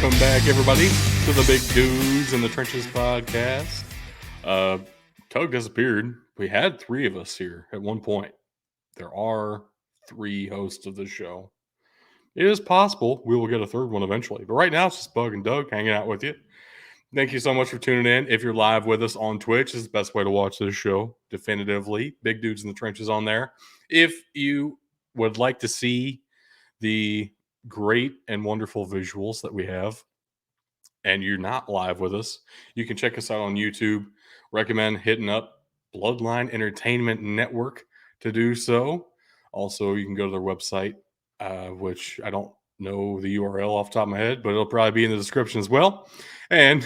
Welcome back, everybody, to the Big Dudes in the Trenches podcast. Tug disappeared. We had three of us here at one point. There are three hosts of this show. It is possible we will get a third one eventually, but right now it's just Bug and Doug hanging out with you. Thank you so much for tuning in. If you're live with us on Twitch, is the best way to watch this show, definitively. Big Dudes in the Trenches on there. If you would like to see the great and wonderful visuals that we have, and you're not live with us, you can check us out on YouTube. Recommend hitting up Bloodline Entertainment Network to do so. Also, you can go to their website, which I don't know the URL off the top of my head, but it'll probably be in the description as well. And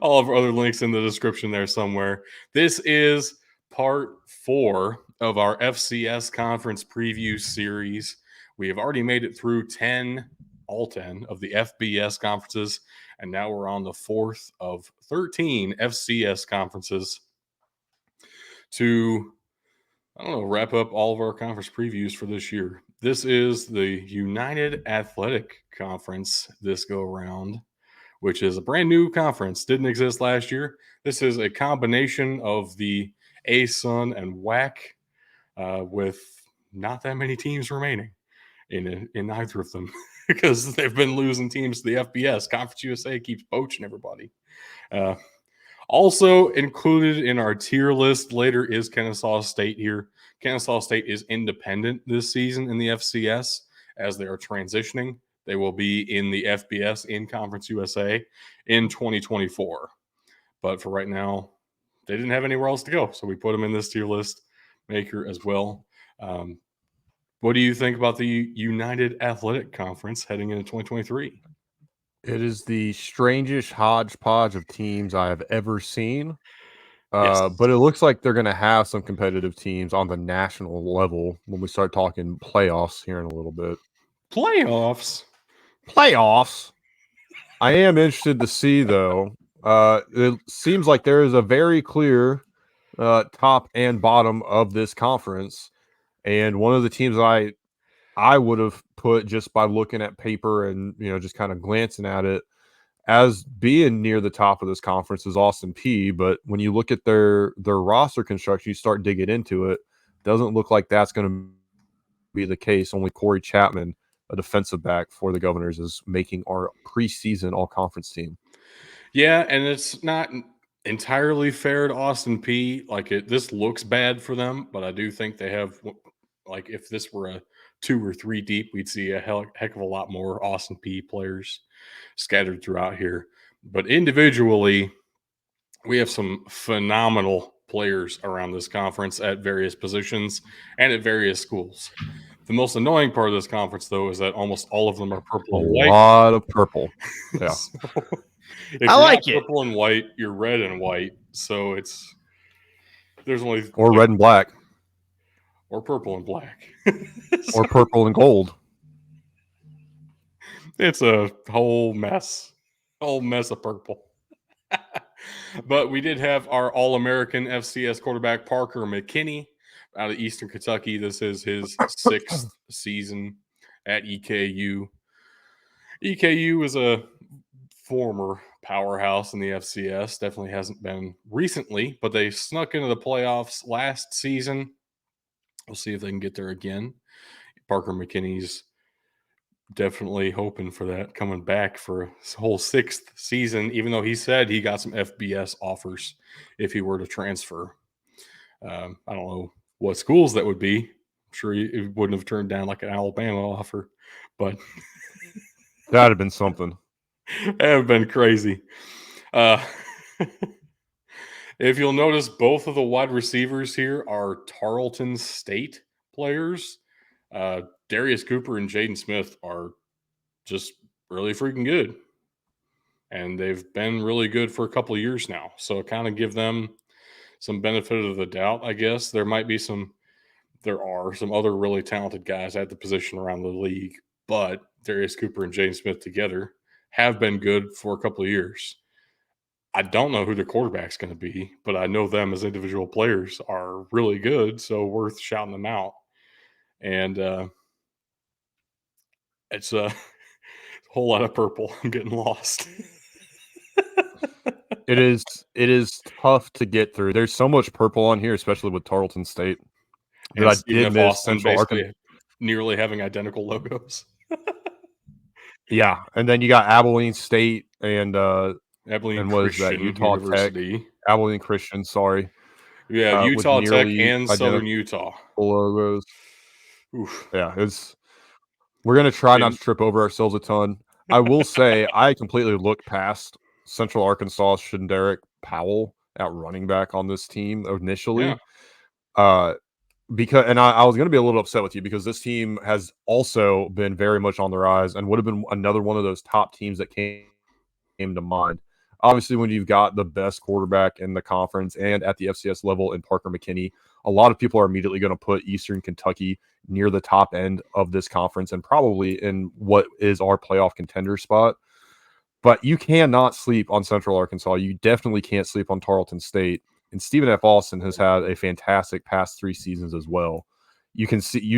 all of our other links in the description there somewhere. This is part 4 of our FCS conference preview series. We have already made it through all 10 of the FBS conferences, and now we're on the 4th of 13 FCS conferences to, wrap up all of our conference previews for this year. This is the United Athletic Conference this go around, which is a brand new conference. Didn't exist last year. This is a combination of the ASUN and WAC with not that many teams remaining in either of them because they've been losing teams to the FBS. Conference USA keeps poaching everybody. Also included in our tier list later is Kennesaw State here. Kennesaw State is independent this season in the FCS as they are transitioning. They will be in the FBS in Conference USA in 2024. But for right now, they didn't have anywhere else to go, so we put them in this tier list maker as well. What do you think about the United Athletic Conference heading into 2023? It is the strangest hodgepodge of teams I have ever seen. Yes. But it looks like they're going to have some competitive teams on the national level when we start talking playoffs here in a little bit. Playoffs? I am interested to see, though. It seems like there is a very clear top and bottom of this conference. And one of the teams I would have put just by looking at paper and, just kind of glancing at it as being near the top of this conference is Austin Peay. But when you look at their roster construction, you start digging into it. Doesn't look like that's going to be the case. Only Corey Chapman, a defensive back for the Governors, is making our preseason all-conference team. Yeah, and it's not entirely fair to Austin Peay. This looks bad for them, but I do think they have, if this were a 2 or 3 deep, we'd see a heck of a lot more Austin Peay players scattered throughout here. But individually, we have some phenomenal players around this conference at various positions and at various schools. The most annoying part of this conference, though, is that almost all of them are purple and white. A lot of purple. Yeah. So, if you're not purple and white, you're red and white. So there's only red and black. Or purple and black. Or purple and gold. It's a whole mess. Whole mess of purple. But we did have our All-American FCS quarterback, Parker McKinney, out of Eastern Kentucky. This is his 6th season at EKU. EKU is a former powerhouse in the FCS. Definitely hasn't been recently, but they snuck into the playoffs last season. We'll see if they can get there again. Parker McKinney's definitely hoping for that, coming back for his whole 6th season, even though he said he got some FBS offers if he were to transfer. I don't know what schools that would be. I'm sure he wouldn't have turned down like an Alabama offer, but that'd have been something. That would have been crazy. If you'll notice, both of the wide receivers here are Tarleton State players. Darius Cooper and Jaden Smith are just really freaking good. And they've been really good for a couple of years now. So kind of give them some benefit of the doubt, I guess. There are some other really talented guys at the position around the league, but Darius Cooper and Jaden Smith together have been good for a couple of years. I don't know who the quarterback's going to be, but I know them as individual players are really good, so worth shouting them out. And it's a whole lot of purple. I'm getting lost. It is tough to get through. There's so much purple on here, especially with Tarleton State, that And I Stephen did F. miss Austin Central Arkansas. basically nearly having identical logos. Yeah, and then you got Abilene State and Abilene what is that? Christian Utah Tech, University. Abilene Christian. Sorry, You have with Utah Tech nearly and Southern identical Utah. logos. Oof. Yeah, we're gonna try not And to trip over ourselves a ton. I will say I completely looked past Central Arkansas Derek Powell at running back on this team yeah, initially. Because I was going to be a little upset with you because this team has also been very much on the rise and would have been another one of those top teams that came to mind. Obviously, when you've got the best quarterback in the conference and at the FCS level in Parker McKinney, a lot of people are immediately going to put Eastern Kentucky near the top end of this conference and probably in what is our playoff contender spot. But you cannot sleep on Central Arkansas. You definitely can't sleep on Tarleton State. And Stephen F. Austin has had a fantastic past 3 seasons as well. You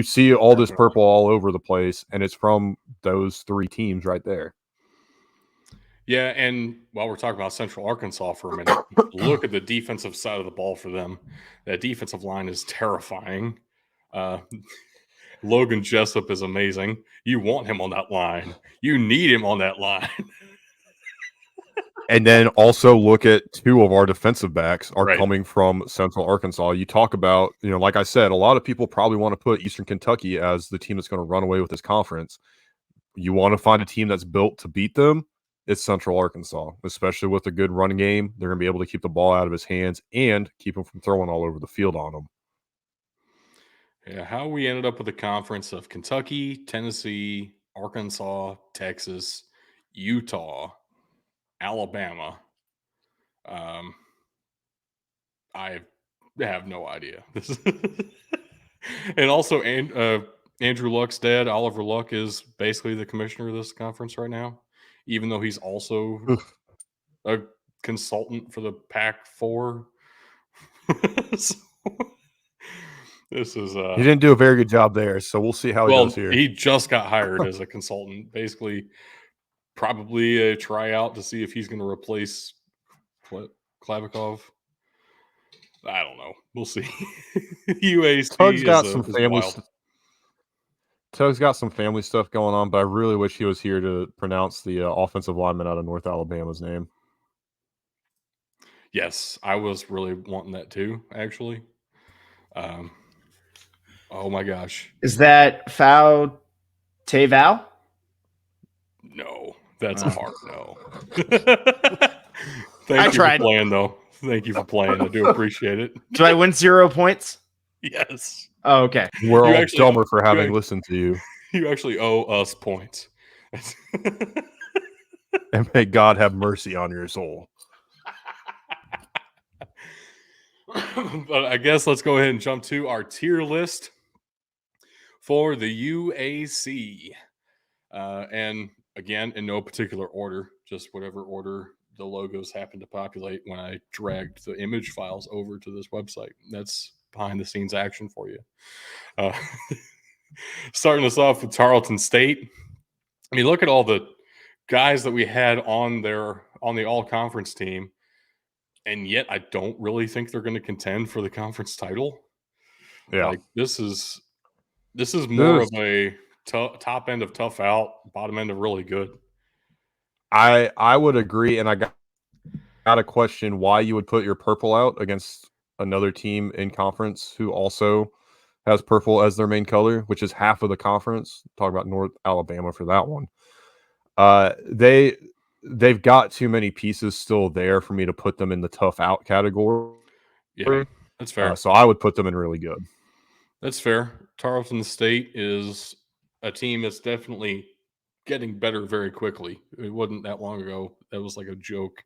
see all this definitely. purple all over the place, and it's from those 3 teams right there. Yeah, and while we're talking about Central Arkansas for a minute, look at the defensive side of the ball for them. That defensive line is terrifying. Uh, Logan Jessup is amazing. You want him on that line. You need him on that line. And then also look at 2 of our defensive backs are Right. coming from Central Arkansas. You talk about, like I said, a lot of people probably want to put Eastern Kentucky as the team that's going to run away with this conference. You want to find a team that's built to beat them, it's Central Arkansas, especially with a good running game. They're going to be able to keep the ball out of his hands and keep him from throwing all over the field on him. Yeah, how we ended up with a conference of Kentucky, Tennessee, Arkansas, Texas, Utah, Alabama. Um, I have no idea. And also, Andrew Luck's dad, Oliver Luck, is basically the commissioner of this conference right now, even though he's also a consultant for the Pac-4. So, this is He didn't do a very good job there, so we'll see how he does here. he just got hired as a consultant, basically, probably a tryout to see if he's going to replace Klavikov. I don't know. We'll see. Tug's UAC got some is family. wild. Tug's got some family stuff going on, but I really wish he was here to pronounce the offensive lineman out of North Alabama's name. Yes, I was really wanting that too, actually. Oh my gosh. Is that Fau Teval? No, that's a hard no. I Thank you for tried. playing, though. Thank you for playing. I do appreciate it. Do I win 0 points? Yes. Oh, okay. We're You all actually- dumber for having you- listened to you. You actually owe us points. And may God have mercy on your soul. But I guess let's go ahead and jump to our tier list for the UAC. And again, in no particular order, just whatever order the logos happen to populate when I dragged the image files over to this website. That's behind the scenes action for you. Starting us off with Tarleton State. I mean, look at all the guys that we had on the all conference team, and yet I don't really think they're going to contend for the conference title. Yeah. Like this is more of a top end of tough out, bottom end of really good. I would agree, and I got a question why you would put your purple out against another team in conference who also has purple as their main color, which is half of the conference. Talk about North Alabama for that one. They've got too many pieces still there for me to put them in the tough out category. Yeah, that's fair. So I would put them in really good. That's fair. Tarleton State is a team that's definitely getting better very quickly. It wasn't that long ago. That was like a joke.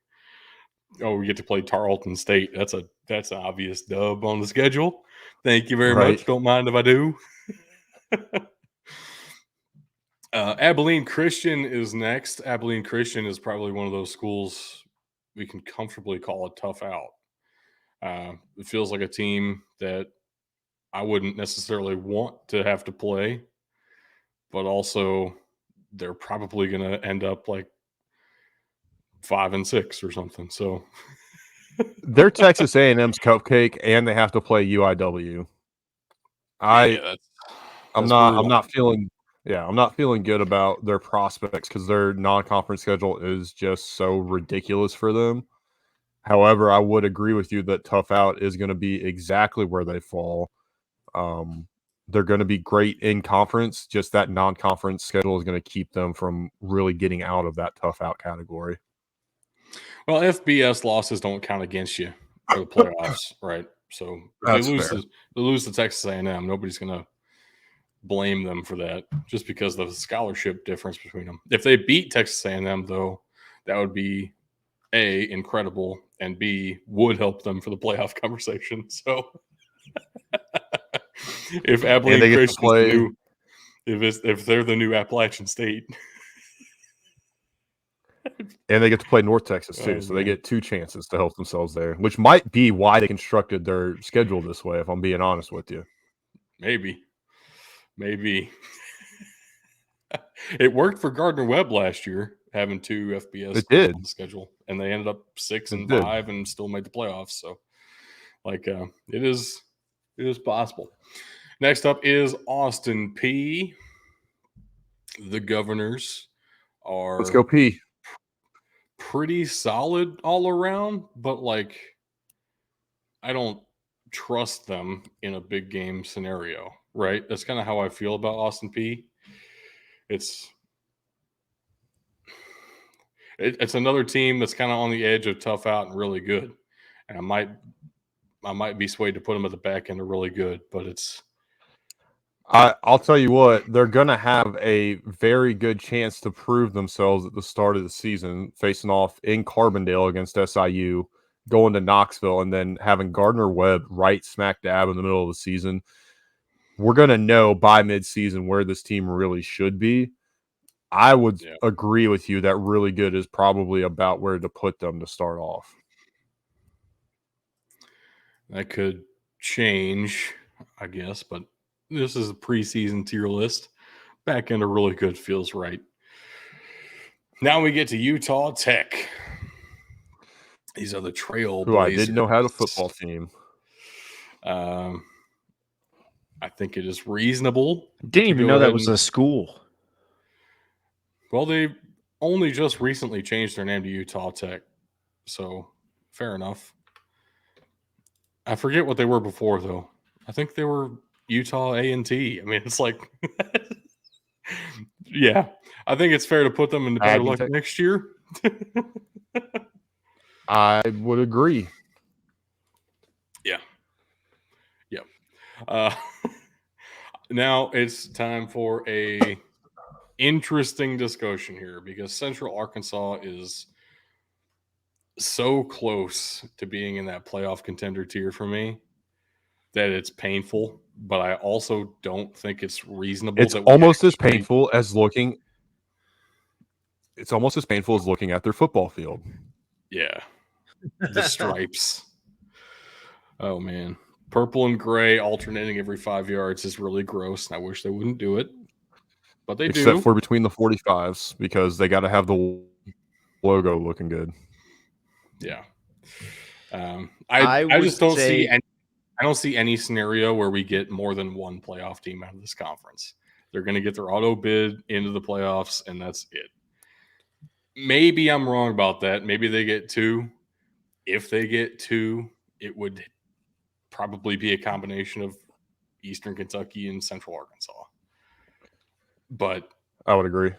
Oh, we get to play Tarleton State. That's an obvious dub on the schedule. Thank you very much. Don't mind if I do. Abilene Christian is next. Abilene Christian is probably one of those schools we can comfortably call a tough out. It feels like a team that I wouldn't necessarily want to have to play, but also they're probably going to end up like 5-6 or something. So they're Texas A&M's cupcake, and they have to play UIW. I'm not feeling good about their prospects because their non-conference schedule is just so ridiculous for them. However, I would agree with you that Tough Out is going to be exactly where they fall. They're going to be great in conference. Just that non-conference schedule is going to keep them from really getting out of that Tough Out category. Well, FBS losses don't count against you for the playoffs, right? So if they lose to Texas A&M, nobody's going to blame them for that just because of the scholarship difference between them. If they beat Texas A&M, though, that would be A, incredible, and B, would help them for the playoff conversation. So if Abilene Christian's the new, if they're the new Appalachian State. And they get to play North Texas too, so they get 2 chances to help themselves there, which might be why they constructed their schedule this way, if I'm being honest with you. Maybe. It worked for Gardner-Webb last year, having 2 FBS on the schedule, and they ended up 6-5 and still made the playoffs. So, it is possible. Next up is Austin P. The Governors are let's go P. Pretty solid all around, but I don't trust them in a big game scenario, right? That's kind of how I feel about Austin P. It's another team that's kind of on the edge of tough out and really good, and I might be swayed to put them at the back end of really good, but it's. I'll tell you what, they're going to have a very good chance to prove themselves at the start of the season, facing off in Carbondale against SIU, going to Knoxville, and then having Gardner-Webb right smack dab in the middle of the season. We're going to know by midseason where this team really should be. I would agree with you that really good is probably about where to put them to start off. That could change, I guess, but this is a preseason tier list. Back end of really good feels right. Now we get to Utah Tech. These are the Trailblazers. Who I didn't know had a football team. I think it is reasonable. Didn't even know that was a school. Well, they only just recently changed their name to Utah Tech, so fair enough. I forget what they were before, though. I think they were Utah A&T. I mean, it's yeah. I think it's fair to put them in the better luck next year. I would agree. Yeah. Now it's time for a interesting discussion here because Central Arkansas is so close to being in that playoff contender tier for me that it's painful, but I also don't think it's reasonable. It's almost as painful as looking. It's almost as painful as looking at their football field. Yeah. The stripes. Oh, man. Purple and gray alternating every 5 yards is really gross, and I wish they wouldn't do it. But they do. Except for between the 45s, because they got to have the logo looking good. Yeah. I just don't see any. I don't see any scenario where we get more than one playoff team out of this conference. They're going to get their auto bid into the playoffs, and that's it. Maybe I'm wrong about that. Maybe they get 2. If they get 2, it would probably be a combination of Eastern Kentucky and Central Arkansas. But I would agree.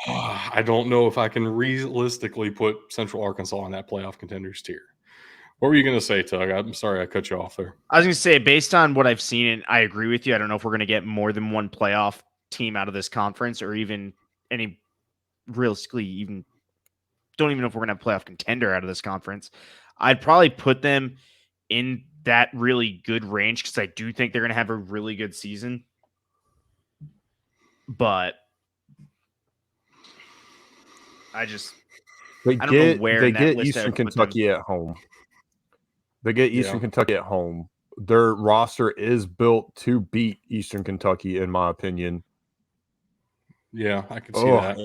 I don't know if I can realistically put Central Arkansas on that playoff contenders tier. What were you going to say, Tug? I'm sorry I cut you off there. I was going to say, based on what I've seen, and I agree with you, I don't know if we're going to get more than one playoff team out of this conference or even any realistically even don't even know if we're going to have a playoff contender out of this conference. I'd probably put them in that really good range because I do think they're going to have a really good season. But I don't know where they get Eastern Kentucky at home. They get Eastern Kentucky at home. Their roster is built to beat Eastern Kentucky, in my opinion. Yeah, I can see that.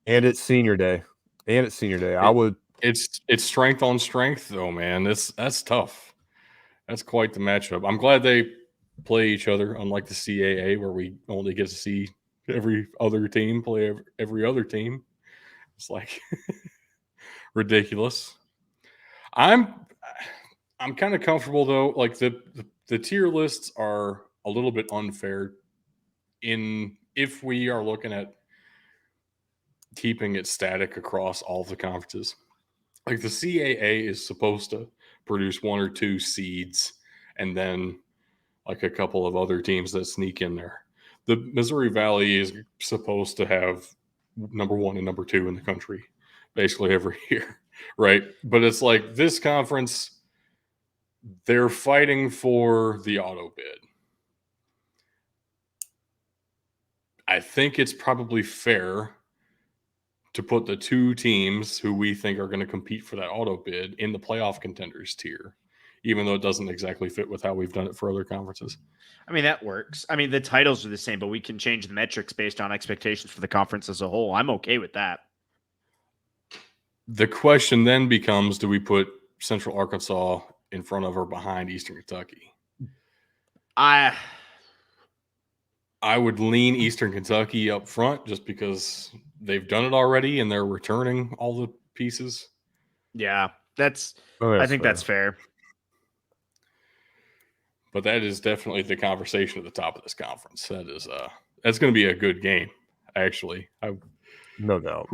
And it's senior day. It's strength on strength, though, man. That's tough. That's quite the matchup. I'm glad they play each other, unlike the CAA, where we only get to see every other team play every other team. It's like ridiculous. I'm kind of comfortable though. Like the tier lists are a little bit unfair if we are looking at keeping it static across all the conferences. Like the CAA is supposed to produce one or two seeds and then like a couple of other teams that sneak in there. The Missouri Valley is supposed to have number 1 and number 2 in the country basically every year, right? But it's like this conference, they're fighting for the auto bid. I think it's probably fair to put the two teams who we think are going to compete for that auto bid in the playoff contenders tier, even though it doesn't exactly fit with how we've done it for other conferences. I mean, that works. I mean, the titles are the same, but we can change the metrics based on expectations for the conference as a whole. I'm okay with that. The question then becomes, do we put Central Arkansas in front of or behind Eastern Kentucky? I would lean Eastern Kentucky up front just because they've done it already and they're returning all the pieces. Yeah, I think that's fair. But that is definitely the conversation at the top of this conference. That's going to be a good game, actually. No doubt.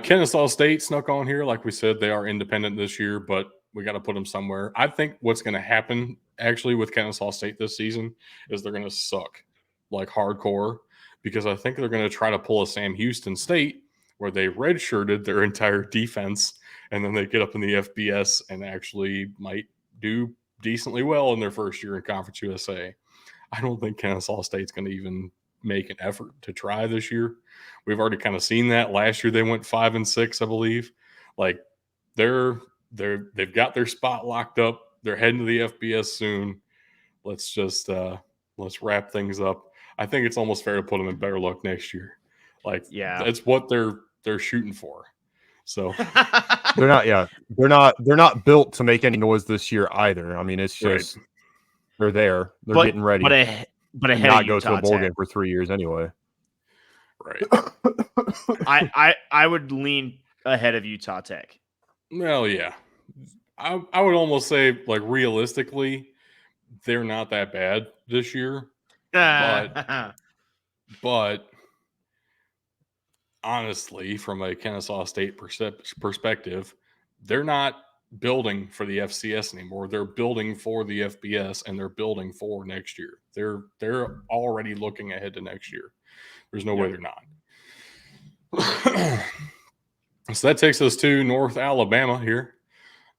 Kennesaw State snuck on here. Like we said, they are independent this year, but we got to put them somewhere. I think what's going to happen actually with Kennesaw State this season is they're going to suck like hardcore, because I think they're going to try to pull a Sam Houston State where they redshirted their entire defense and then they get up in the FBS and actually might do decently well in their first year in Conference USA. I don't think Kennesaw State's going to even make an effort to try this year. We've already kind of seen that. Last year they went 5-6, I believe. Like they've got their spot locked up. They're heading to the FBS soon. Let's just let's wrap things up. I think it's almost fair to put them in better luck next year. Like, yeah, that's what they're shooting for. So they're not built to make any noise this year either. I mean, it's just right. They're there. They're getting ready. But ahead not of go to a bowl game for 3 years anyway. Right. I would lean ahead of Utah Tech. Well, yeah. I would almost say, like, realistically, they're not that bad this year. But honestly, from a Kennesaw State perspective, they're not building for the FCS anymore. They're building for the FBS, and they're building for next year. They're already looking ahead to next year. There's no way they're not. So that takes us to North Alabama here.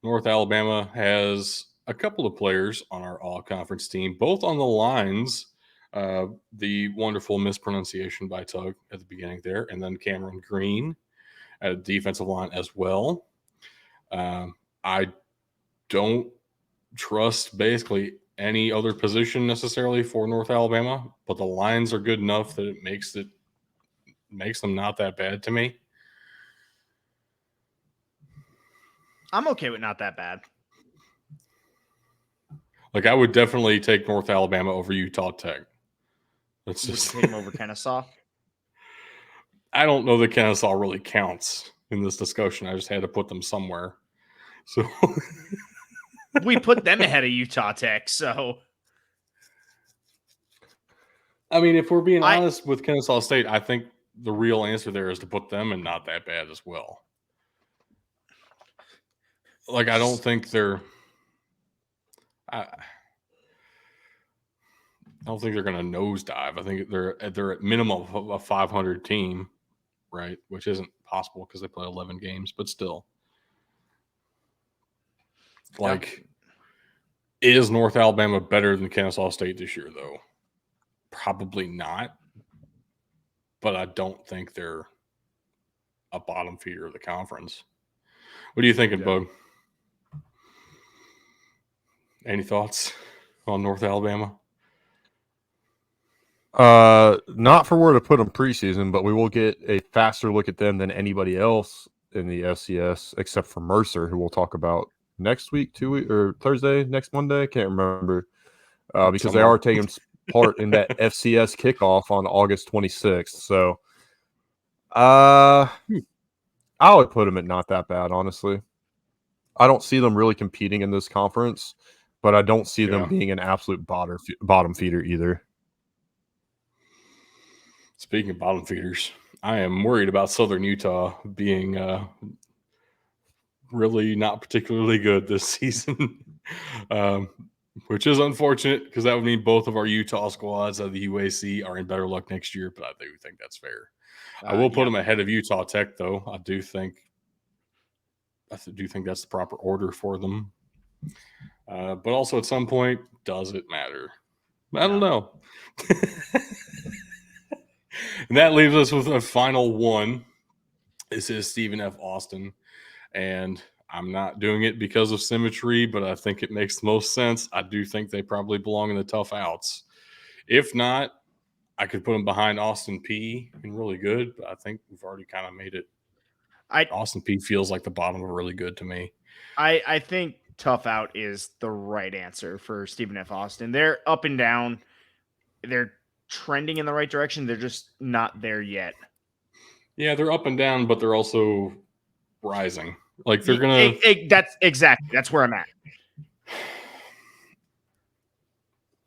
North Alabama has a couple of players on our all-conference team, both on the lines. The wonderful mispronunciation by Tug at the beginning there, and then Cameron Green at defensive line as well. I don't trust basically any other position necessarily for North Alabama, but the lines are good enough that it makes them not that bad to me. I'm okay with not that bad. Like, I would definitely take North Alabama over Utah Tech. Let's just take them over Kennesaw. I don't know that Kennesaw really counts in this discussion. I just had to put them somewhere. So we put them ahead of Utah Tech. So, I mean, if we're being honest with Kennesaw State, I think the real answer there is to put them in not that bad as well. Like, I don't think they're. I don't think they're going to nosedive. I think they're at minimum of a 500 team, right? Which isn't possible because they play 11 games, but still. Like, is North Alabama better than Kennesaw State this year, though? Probably not. But I don't think they're a bottom feeder of the conference. What are you thinking, Bug? Any thoughts on North Alabama? Not for where to put them preseason, but we will get a faster look at them than anybody else in the FCS, except for Mercer, who we'll talk about next week, 2 weeks, or Thursday, next Monday. I can't remember. Because they are taking part in that FCS kickoff on August 26th. So, I would put them at not that bad, honestly. I don't see them really competing in this conference, but I don't see them being an absolute bottom feeder either. Speaking of bottom feeders, I am worried about Southern Utah being really not particularly good this season, which is unfortunate because that would mean both of our Utah squads of the UAC are in better luck next year, but I do think that's fair. I will put them ahead of Utah Tech, though. I do think that's the proper order for them. But also at some point, does it matter? I don't know. And that leaves us with a final one. This is Stephen F. Austin. And I'm not doing it because of symmetry, but I think it makes the most sense. I do think they probably belong in the tough outs. If not, I could put them behind Austin P and really good, but I think we've already kind of made it. Austin P feels like the bottom of really good to me. I think tough out is the right answer for Stephen F. Austin. They're up and down. They're trending in the right direction. They're just not there yet. Yeah, they're up and down, but they're also rising. Like they're gonna. That's where I'm at.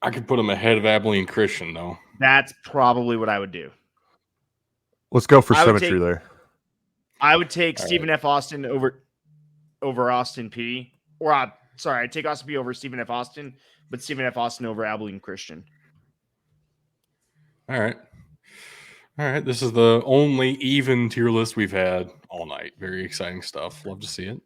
I could put them ahead of Abilene Christian, though. That's probably what I would do. Let's go for symmetry there. I would take Stephen F. Austin over Austin P. Or I'd take Austin P over Stephen F. Austin, but Stephen F. Austin over Abilene Christian. All right. This is the only even tier list we've had all night. Very exciting stuff. Love to see it.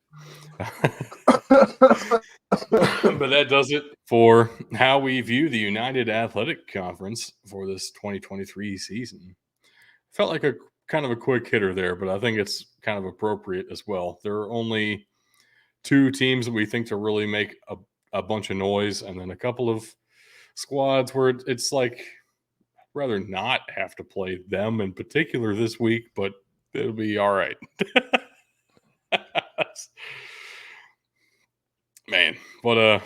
But that does it for how we view the United Athletic Conference for this 2023 season. Felt like a kind of a quick hitter there, but I think it's kind of appropriate as well. There are only 2 teams that we think to really make a bunch of noise, and then a couple of squads where it's like I'd rather not have to play them in particular this week, but it'll be all right. Man, what a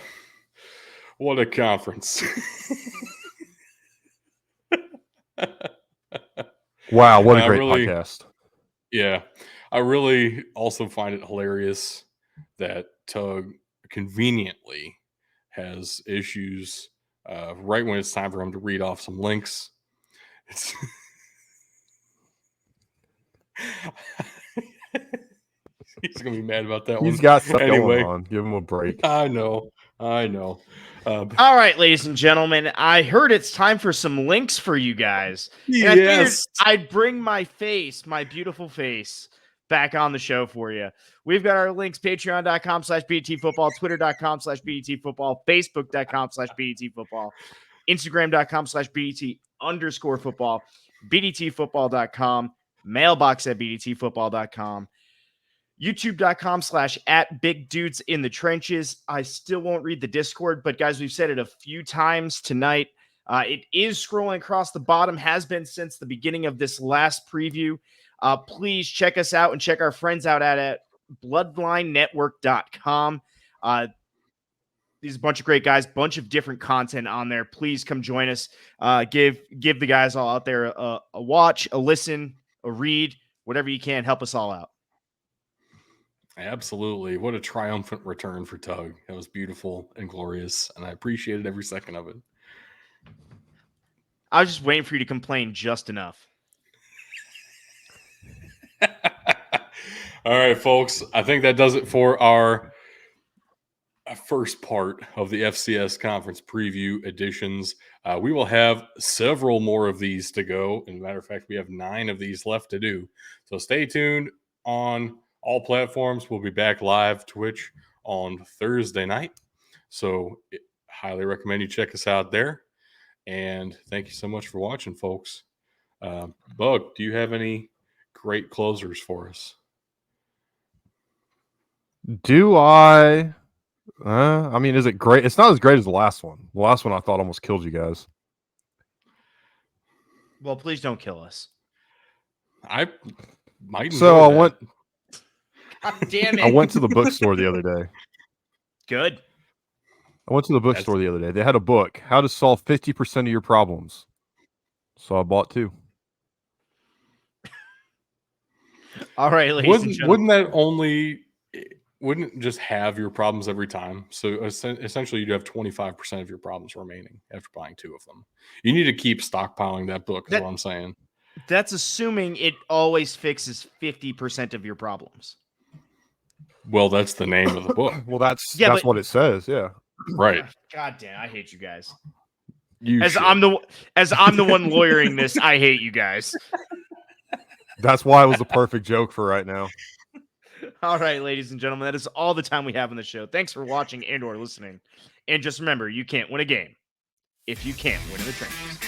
conference. Wow, what a great podcast. Yeah. I really also find it hilarious that Tug conveniently has issues right when it's time for him to read off some links. He's going to be mad about that one. He's got stuff going on. Give him a break. I know. All right, ladies and gentlemen, I heard it's time for some links for you guys. Yes. And I figured I'd bring my beautiful face, back on the show for you. We've got our links, patreon.com/BDTfootball, twitter.com/BDTfootball, facebook.com/BDTfootball, instagram.com/BDT_football, BDTfootball.com, mailbox@BDTfootball.com, youtube.com/@BigDudesInTheTrenches. I still won't read the Discord, but guys, we've said it a few times tonight. It is scrolling across the bottom, has been since the beginning of this last preview. Please check us out and check our friends out at bloodlinenetwork.com. There's a bunch of great guys, bunch of different content on there. Please come join us. Give the guys all out there a watch, a listen, a read, whatever you can. Help us all out. Absolutely. What a triumphant return for Tug. That was beautiful and glorious, and I appreciated every second of it. I was just waiting for you to complain just enough. All right, folks. I think that does it for our first part of the FCS conference preview editions. We will have several more of these to go. As a matter of fact, we have 9 of these left to do. So stay tuned on all platforms. We'll be back live Twitch on Thursday night. So highly recommend you check us out there. And thank you so much for watching, folks. Bug, do you have any great closers for us? Do I? I mean, is it great? It's not as great as the last one. The last one I thought almost killed you guys. Well, please don't kill us. I might. So enjoy that. God damn it. I went to the bookstore the other day. Good. I went to the bookstore the other day. They had a book, How to Solve 50% of Your Problems. So I bought 2. All right, ladies and gentlemen. Wouldn't it just have your problems every time? So essentially, you'd have 25% of your problems remaining after buying 2 of them. You need to keep stockpiling that book, is what I'm saying. That's assuming it always fixes 50% of your problems. Well, that's the name of the book. Well, that's but- what it says. Yeah. Right. God damn, I hate you guys. As I'm the one lawyering this, I hate you guys. That's why it was the perfect joke for right now. All right, ladies and gentlemen, that is all the time we have on the show. Thanks for watching and or listening. And just remember, you can't win a game if you can't win in the trenches.